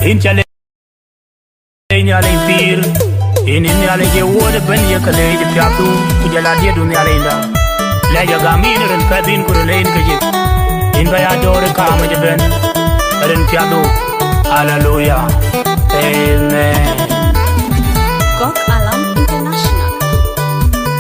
in chale Nhailicdie in Nhailicdie would ben ye kale je piatu ku jala dia dunia lenda la ya gamin ren kabin ku len ke je in ba ya dore ka ma je ben ren piatu hallelujah amen God Alam International.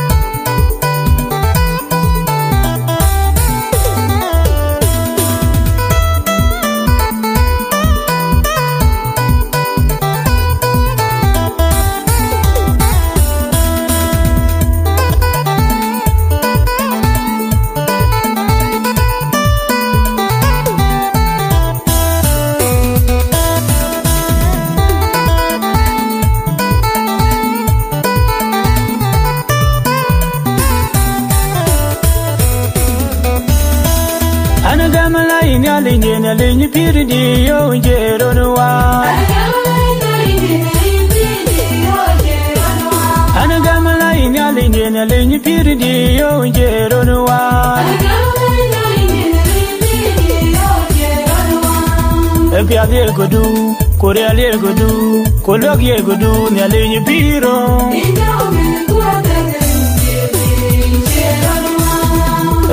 Nhailicdie pirdi yo jeronwa Anagamala Nhailicdie pirdi yo jeronwa Epiade godu koreale godu kologie godu Nhailicdie piro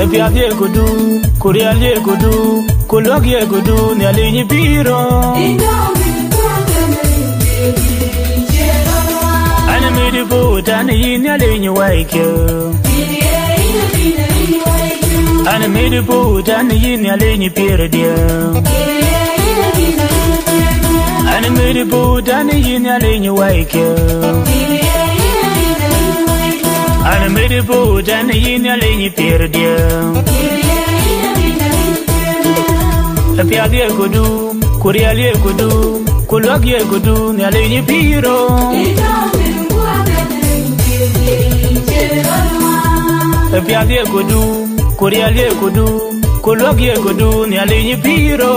Epiade godu koreale godu kologie godu Nhailicdie piro Ana mede buta na Nhailicdie waike Ana mede buta na Nhailicdie pirdia Ana mede buta na Nhailicdie waike Ana mede buta na Nhailicdie pirdia Epiade godu koreale godu kologie godu Nhailicdie piro Epiade godu koreale godu kologie godu Nhailicdie piro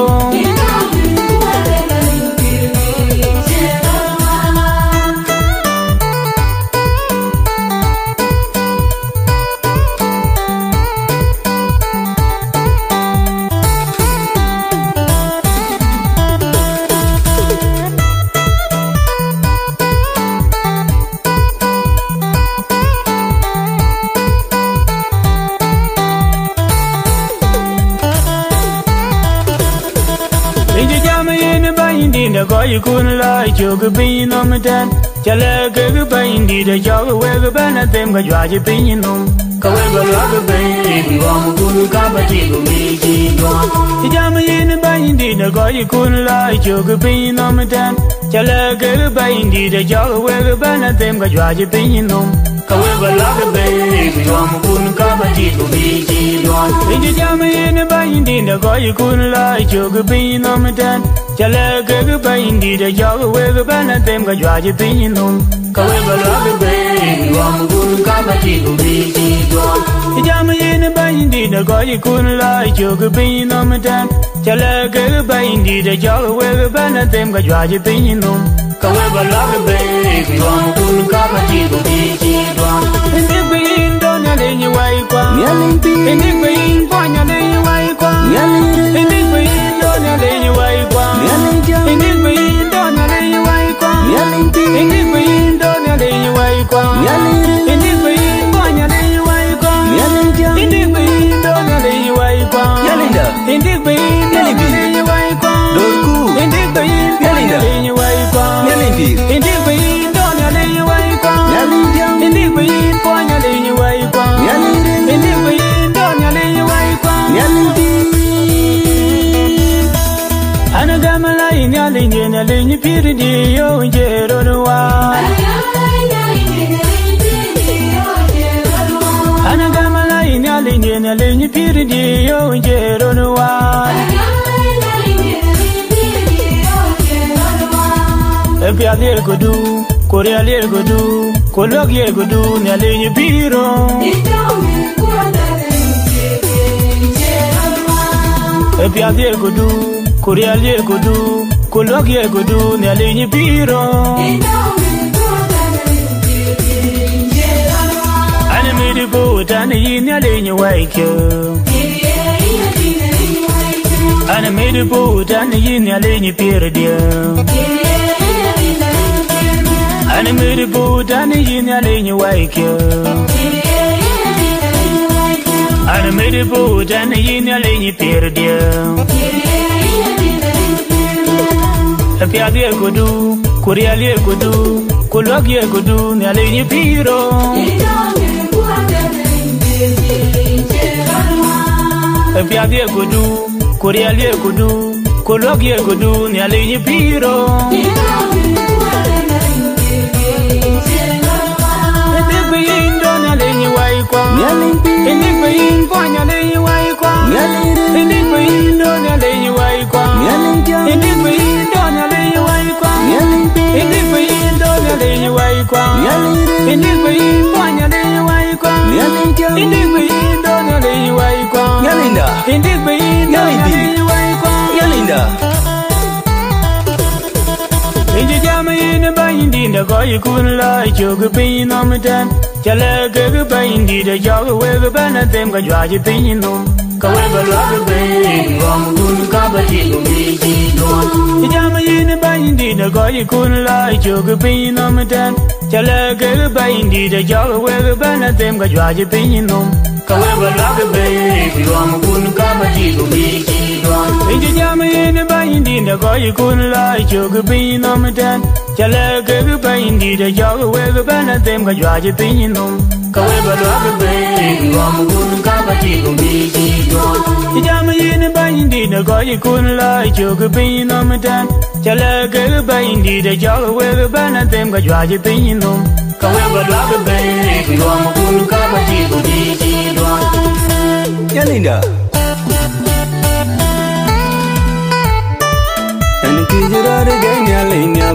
the guy you couldn't lie, you being on the ten. Jala gave bindi, the jog away the ban at them, got your opinion on. However, love a baby, one good company to me. The jammy in the bindi, the guy you couldn't lie, you being on the ten. Jala gave bindi, the jog away the ban at them, got your opinion on. However, love a baby, one good company to me. The jammy in the bindi, the guy you couldn't lie, you being on the ten. Jala gave bindi, the jog away the ban at them, got your opinion on. However, love a baby, one good company to me. The jammy in the bindi, the guy you couldn't lie, you being on the ten. Jala gave bindi, the jog away the ban at them, got your opinion on. However, love a baby, one good company to me. And if we ain't done Nhailicdie way, and if we ain't done Nhailicdie way, and if we ain't done Nhailicdie way, and if we ain't done Nhailicdie way, and if we ain't done Nhailicdie way, and if we ain't done Nhailicdie way, and if we ain't done Nhailicdie way, and if we ain't done Nhailicdie way, and if we ain't done Nhailicdie way, and if we ain't done Nhailicdie way, and if we ain't done Nhailicdie way, and if we ain't done Nhailicdie way, Anagamala Nhailicdie pirdi yo jeronwa Anagamala Nhailicdie pirdi yo jeronwa Epiade godu koreale godu kologie godu Nhailicdie piro Epiade godu koreale godu kologie godu Nhailicdie piro Anamidi buta na Nhailicdie waike Ana made boot and yin Nhailicdie period. Ana made boot and yin Nhailicdie wake you. Ana made boot and yin Nhailicdie period. A piadia kudu, Kurialia kudu, Kulagia kudu, Nhailicdie piro. A piadia kudu, Kurialia kudu, Kulagia kudu, Nhailicdie piro. Nhailicdie waikwa, Nhailicdie kwa Nhailicdie waikwa, Nhailicdie do Nhailicdie waikwa, Nhailicdie do Nhailicdie waikwa, Nhailicdie do Nhailicdie waikwa, Nhailicdie kwa Nhailicdie waikwa, Nhailicdie do Nhailicdie waikwa, Nhailicdie do Nhailicdie waikwa, Inji jama yin bayindi da goyi kun la jogu pin no metan chala ge bayindi da jogu we bana tem ga jwaji pin no ka we ba lo be gom kun ka ba ti go mi ji do jama yin bayindi da goyi kun la jogu pin no metan chala ge bayindi da jogu we bana tem ga jwaji pin no ka we ba lo be gom kun ka ba ti go mi ji do inji jama yin bayindi da goyi kun la jogu pin no metan chala ge bayindi da jogu we bana tem ga jwaji pin no ka we ba lo be gom kun ka ba ti go mi ji do jama yin bayindi da goyi kun la jogu pin no metan chala ge bayindi da jogu we bana tem ga jwaji pin no ka we ba lo be gom kun ka ba ti go mi ji do Nhailicdie and kizira de Nhailicdie